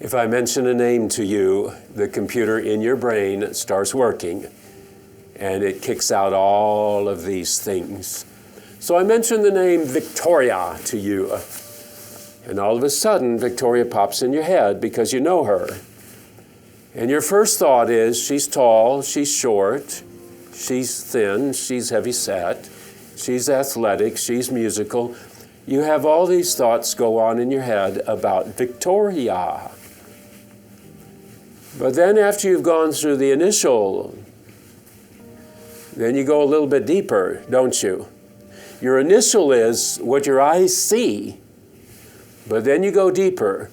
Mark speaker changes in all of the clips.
Speaker 1: If I mention a name to you, the computer in your brain starts working and it kicks out all of these things. So I mention the name Victoria to you, and all of a sudden Victoria pops in your head because you know her. And your first thought is, she's tall, she's short, she's thin, she's heavy set, she's athletic, she's musical. You have all these thoughts go on in your head about Victoria. But then after you've gone through the initial, then you go a little bit deeper, don't you? Your initial is what your eyes see, but then you go deeper.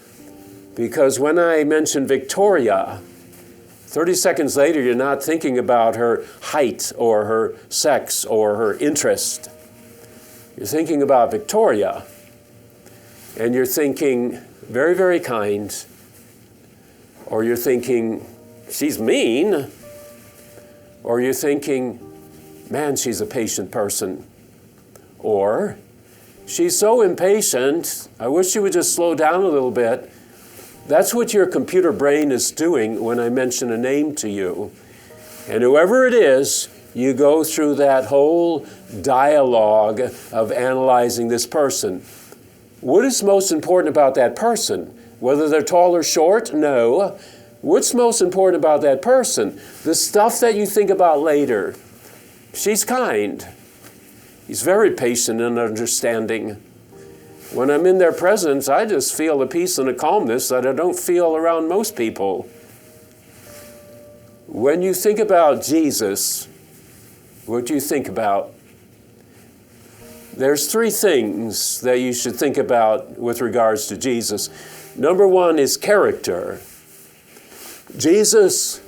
Speaker 1: Because when I mention Victoria, 30 seconds later, you're not thinking about her height or her sex or her interest. You're thinking about Victoria, and you're thinking very, very kind, or you're thinking she's mean, or you're thinking, man, she's a patient person, or she's so impatient, I wish she would just slow down a little bit. That's what your computer brain is doing when I mention a name to you. And whoever it is, you go through that whole dialogue of analyzing this person. What is most important about that person? Whether they're tall or short? No. What's most important about that person? The stuff that you think about later. She's kind. He's very patient and understanding. When I'm in their presence, I just feel a peace and a calmness that I don't feel around most people. When you think about Jesus, what do you think about? There's three things that you should think about with regards to Jesus. Number one is character. Jesus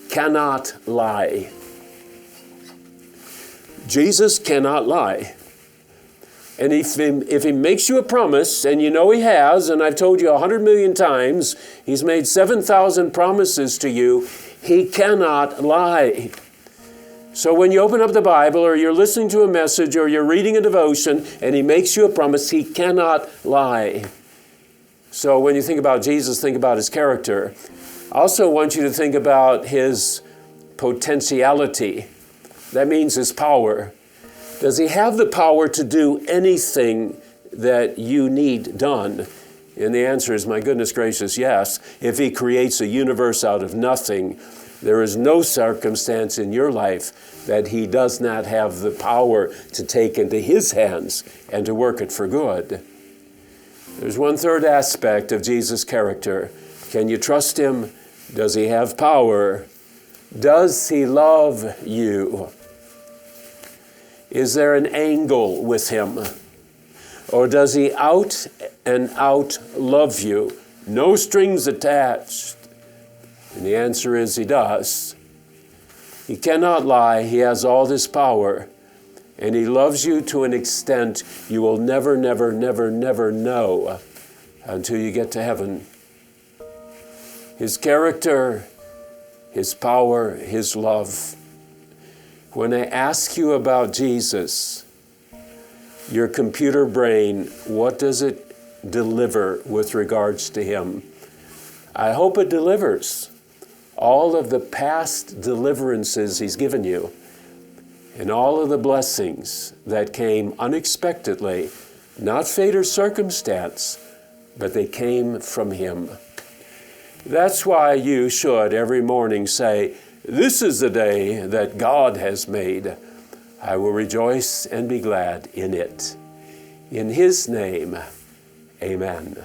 Speaker 1: cannot lie. Jesus cannot lie. And if he makes you a promise, and you know he has, and I've told you 100 million times, he's made 7,000 promises to you, he cannot lie. So when you open up the Bible, or you're listening to a message, or you're reading a devotion, and he makes you a promise, he cannot lie. So when you think about Jesus, think about his character. I also want you to think about his potentiality. That means his power. Does he have the power to do anything that you need done? And the answer is, my goodness gracious, yes. If he creates a universe out of nothing, there is no circumstance in your life that he does not have the power to take into his hands and to work it for good. There's one third aspect of Jesus' character. Can you trust him? Does he have power? Does he love you? Is there an angle with him? Or does he out and out love you? No strings attached. And the answer is he does. He cannot lie. He has all this power. And he loves you to an extent you will never, never, never, never know until you get to heaven. His character, his power, his love. When I ask you about Jesus, your computer brain, what does it deliver with regards to him? I hope it delivers all of the past deliverances he's given you and all of the blessings that came unexpectedly, not fate or circumstance, but they came from him. That's why you should every morning say, this is the day that God has made. I will rejoice and be glad in it. In his name, amen.